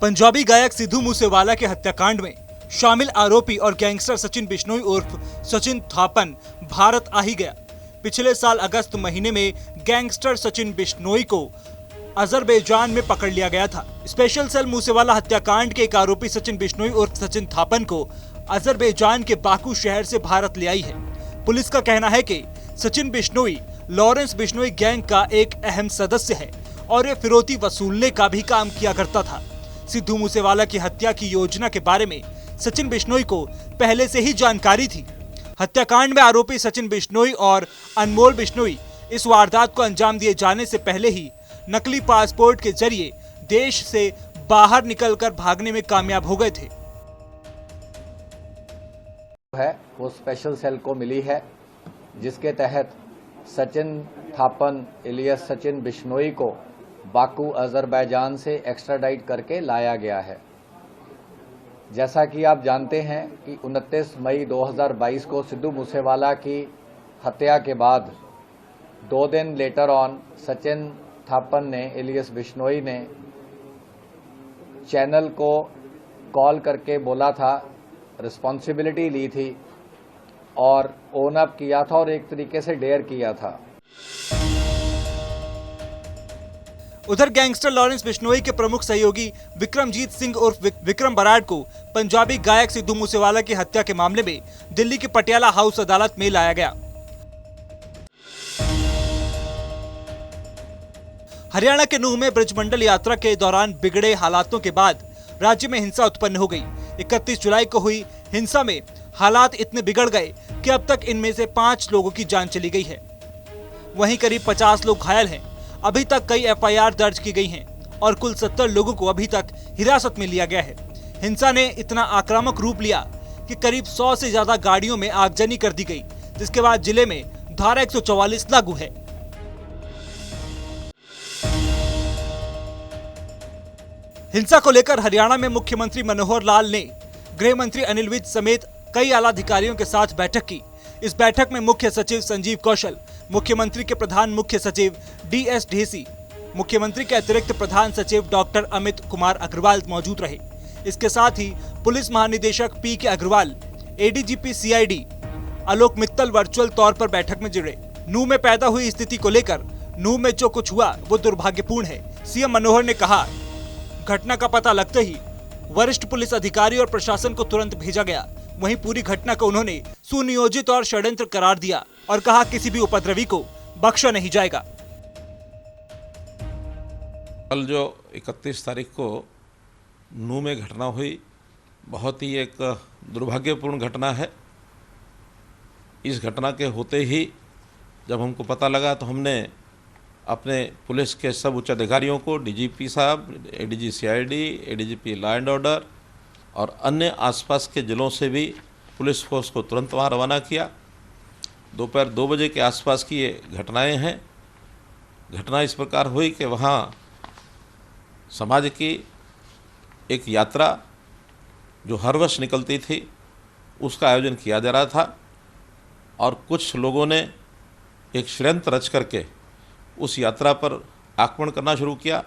पंजाबी गायक सिद्धू मूसेवाला के हत्याकांड में शामिल आरोपी और गैंगस्टर सचिन बिश्नोई उर्फ सचिन थापन भारत आ ही गया। पिछले साल अगस्त महीने में गैंगस्टर सचिन बिश्नोई को अजरबैजान में पकड़ लिया गया था। स्पेशल सेल मूसेवाला हत्याकांड के एक आरोपी सचिन बिश्नोई उर्फ सचिन थापन को अजरबैजान के बाकू शहर से भारत ले आई है। पुलिस का कहना है कि सचिन बिश्नोई लॉरेंस बिश्नोई गैंग का एक अहम सदस्य है और ये फिरौती वसूलने का भी काम किया करता था। सिद्धू मूसेवाला की हत्या की योजना के बारे में सचिन बिश्नोई को पहले से ही जानकारी थी। हत्याकांड में आरोपी सचिन बिश्नोई और अनमोल बिश्नोई इस वारदात को अंजाम दिए जाने से पहले ही नकली पासपोर्ट के जरिए देश से बाहर निकलकर भागने में कामयाब हो गए थे। वो स्पेशल सेल को मिली है, जिसके तहत सचिन थापन इलियस सचिन बिश्नोई को बाकू अजरबैजान से एक्स्ट्राडाइट करके लाया गया है। जैसा कि आप जानते हैं कि 29 मई 2022 को सिद्धू मूसेवाला की हत्या के बाद 2 दिन लेटर ऑन सचिन थापन ने इलियस बिश्नोई ने चैनल को कॉल करके बोला था, रिस्पॉन्सिबिलिटी ली थी और ओन अप किया था और एक तरीके से डेयर किया था। उधर गैंगस्टर लॉरेंस बिश्नोई के प्रमुख सहयोगी विक्रमजीत सिंह उर्फ विक्रम बराड़ को पंजाबी गायक सिद्धू मूसेवाला की हत्या के मामले में दिल्ली की पटियाला हाउस अदालत में लाया गया। हरियाणा के नूंह में ब्रजमंडल यात्रा के दौरान बिगड़े हालातों के बाद राज्य में हिंसा उत्पन्न हो गई। 31 जुलाई को हुई हिंसा में हालात इतने बिगड़ गए कि अब तक इनमें से 5 लोगों की जान चली गई है। वहीं करीब 50 लोग घायल हैं। अभी तक कई एफआईआर दर्ज की गई हैं और कुल 70 लोगों को अभी तक हिरासत में लिया गया है। हिंसा ने इतना आक्रामक रूप लिया कि करीब 100 से ज्यादा गाड़ियों में आगजनी कर दी गई, जिसके बाद जिले में धारा 144 लागू है। हिंसा को लेकर हरियाणा में मुख्यमंत्री मनोहर लाल ने गृह मंत्री अनिल विज समेत कई आला अधिकारियों के साथ बैठक की। इस बैठक में मुख्य सचिव संजीव कौशल, मुख्यमंत्री के प्रधान मुख्य सचिव DS ढेसी, मुख्यमंत्री के अतिरिक्त प्रधान सचिव डॉक्टर अमित कुमार अग्रवाल मौजूद रहे। इसके साथ ही पुलिस महानिदेशक PK Agarwal, ADGP CID Alok Mittal virtual तौर पर बैठक में जुड़े। नूंह में पैदा हुई स्थिति को लेकर नूंह में जो कुछ हुआ वो दुर्भाग्यपूर्ण है। CM मनोहर ने कहा, घटना का पता लगते ही वरिष्ठ पुलिस अधिकारी और प्रशासन को तुरंत भेजा गया। वहीं पूरी घटना को उन्होंने सुनियोजित और षड्यंत्र करार दिया और कहा किसी भी उपद्रवी को बख्शा नहीं जाएगा। कल जो 31 तारीख को नूंह में घटना हुई, बहुत ही एक दुर्भाग्यपूर्ण घटना है। इस घटना के होते ही जब हमको पता लगा तो हमने अपने पुलिस के सब उच्च अधिकारियों को, DGP साहब, ADG CID, ADGP law and order और अन्य आसपास के जिलों से भी पुलिस फोर्स को तुरंत वहाँ रवाना किया। दोपहर 2 बजे के आसपास की ये घटनाएं हैं। घटना इस प्रकार हुई कि वहाँ समाज की एक यात्रा जो हर वर्ष निकलती थी उसका आयोजन किया जा रहा था और कुछ लोगों ने एक षड्यंत्र रच करके उस यात्रा पर आक्रमण करना शुरू किया।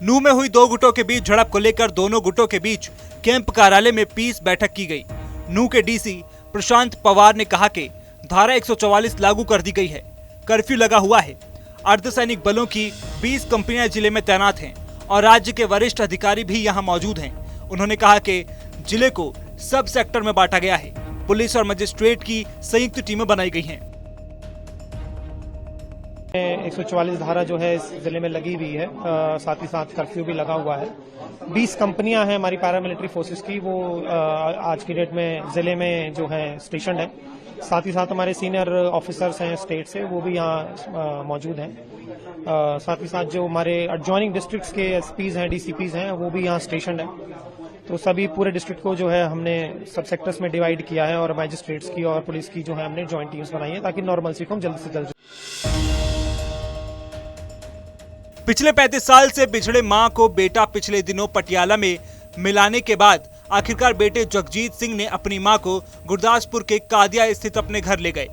नूंह में हुई 2 गुटों के बीच झड़प को लेकर दोनों गुटों के बीच कैंप कार्यालय में पीस बैठक की गई। नूंह के DC प्रशांत पवार ने कहा कि धारा 144 लागू कर दी गई है, कर्फ्यू लगा हुआ है। अर्धसैनिक बलों की 20 कंपनियां जिले में तैनात हैं और राज्य के वरिष्ठ अधिकारी भी यहां मौजूद हैं। उन्होंने कहा कि जिले को सब सेक्टर में बांटा गया है। पुलिस और मजिस्ट्रेट की संयुक्त टीमें बनाई गई हैं। 144 धारा जो है इस जिले में लगी हुई है, साथ ही साथ कर्फ्यू भी लगा हुआ है। 20 कंपनियां हैं हमारी पैरामिलिट्री फोर्सेस की, वो आज की डेट में जिले में जो है स्टेशन है। साथ ही साथ हमारे सीनियर ऑफिसर्स हैं स्टेट से, वो भी यहाँ मौजूद हैं। साथ ही साथ जो हमारे एडजॉइनिंग डिस्ट्रिक्ट्स के SPs हैं, DCPs हैं, वो भी यहाँ स्टेशन है। तो सभी पूरे डिस्ट्रिक्ट को जो है हमने सब सेक्टर्स में डिवाइड किया है और मैजिस्ट्रेट्स की और पुलिस की जो है हमने जॉइंट टीम्स बनाई है ताकि नॉर्मलसी को हम जल्द से जल्द। पिछले 35 साल से बिछड़े मां को बेटा पिछले दिनों पटियाला में मिलाने के बाद आखिरकार बेटे जगजीत सिंह ने अपनी मां को गुरदासपुर के कादिया स्थित अपने घर ले गए।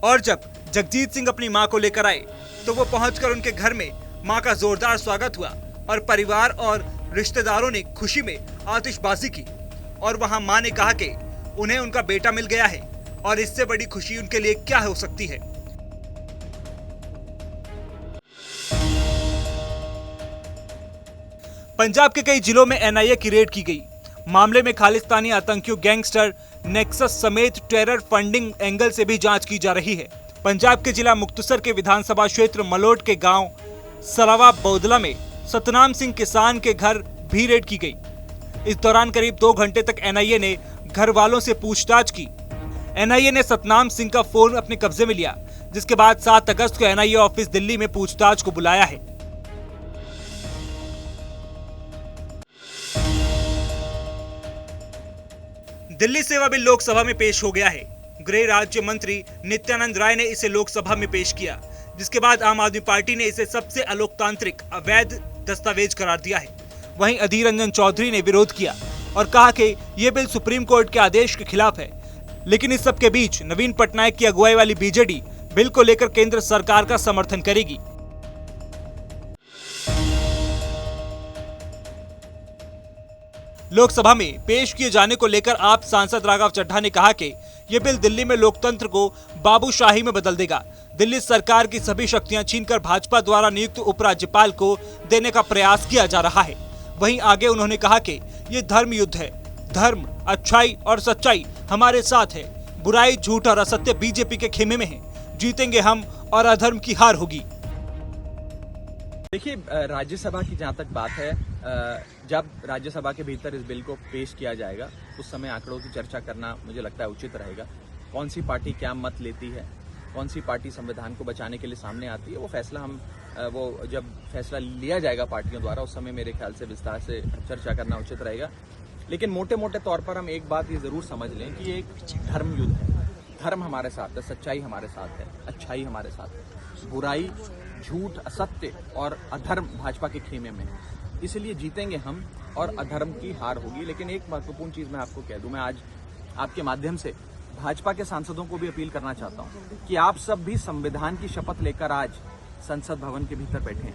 और जब जगजीत सिंह अपनी मां को लेकर आए तो वो पहुंचकर उनके घर में मां का जोरदार स्वागत हुआ और परिवार और रिश्तेदारों ने खुशी में आतिशबाजी की और वहां मां ने कहा कि उन्हें उनका बेटा मिल गया है और इससे बड़ी खुशी उनके लिए क्या हो सकती है। पंजाब के कई जिलों में एनआईए की रेड की गई। मामले में खालिस्तानी आतंकियों गैंगस्टर नेक्सस समेत टेरर फंडिंग एंगल से भी जांच की जा रही है। पंजाब के जिला मुक्तसर के विधानसभा क्षेत्र मलोट के गांव सरावा बौदला में सतनाम सिंह किसान के घर भी रेड की गई। इस दौरान करीब 2 घंटे तक एनआईए ने घर वालों से पूछताछ की। एनआईए ने सतनाम सिंह का फोन अपने कब्जे में लिया, जिसके बाद 7 अगस्त को एनआईए ऑफिस दिल्ली में पूछताछ को बुलाया है। दिल्ली सेवा बिल लोकसभा में पेश हो गया है। गृह राज्य मंत्री नित्यानंद राय ने इसे लोकसभा में पेश किया, जिसके बाद आम आदमी पार्टी ने इसे सबसे अलोकतांत्रिक अवैध दस्तावेज करार दिया है। वहीं अधीर रंजन चौधरी ने विरोध किया और कहा कि यह बिल सुप्रीम कोर्ट के आदेश के खिलाफ है। लेकिन इस सब के बीच नवीन पटनायक की अगुवाई वाली बीजेडी बिल को लेकर केंद्र सरकार का समर्थन करेगी। लोकसभा में पेश किए जाने को लेकर आप सांसद राघव चड्ढा ने कहा कि यह बिल दिल्ली में लोकतंत्र को बाबूशाही में बदल देगा। दिल्ली सरकार की सभी शक्तियां छीनकर भाजपा द्वारा नियुक्त उपराज्यपाल को देने का प्रयास किया जा रहा है। वहीं आगे उन्होंने कहा कि यह धर्म युद्ध है। धर्म, अच्छाई और सच्चाई हमारे साथ है। बुराई, झूठ और असत्य बीजेपी के खेमे में है। जीतेंगे हम और अधर्म की हार होगी। देखिए, राज्यसभा की जहाँ तक बात है, जब राज्यसभा के भीतर इस बिल को पेश किया जाएगा उस समय आंकड़ों की चर्चा करना मुझे लगता है उचित रहेगा। कौन सी पार्टी क्या मत लेती है, कौन सी पार्टी संविधान को बचाने के लिए सामने आती है, वो फैसला वो जब फैसला लिया जाएगा पार्टियों द्वारा उस समय मेरे ख्याल से विस्तार से चर्चा करना उचित रहेगा। लेकिन मोटे मोटे तौर पर हम एक बात ये जरूर समझ लें कि ये एक धर्म युद्ध है। धर्म हमारे साथ है, सच्चाई हमारे साथ है, अच्छाई हमारे साथ है। बुराई, झूठ, असत्य और अधर्म भाजपा के खेमे में है। इसलिए जीतेंगे हम और अधर्म की हार होगी। लेकिन एक महत्वपूर्ण चीज मैं आपको कह दूं, मैं आज आपके माध्यम से भाजपा के सांसदों को भी अपील करना चाहता हूं कि आप सब भी संविधान की शपथ लेकर आज संसद भवन के भीतर बैठे हैं।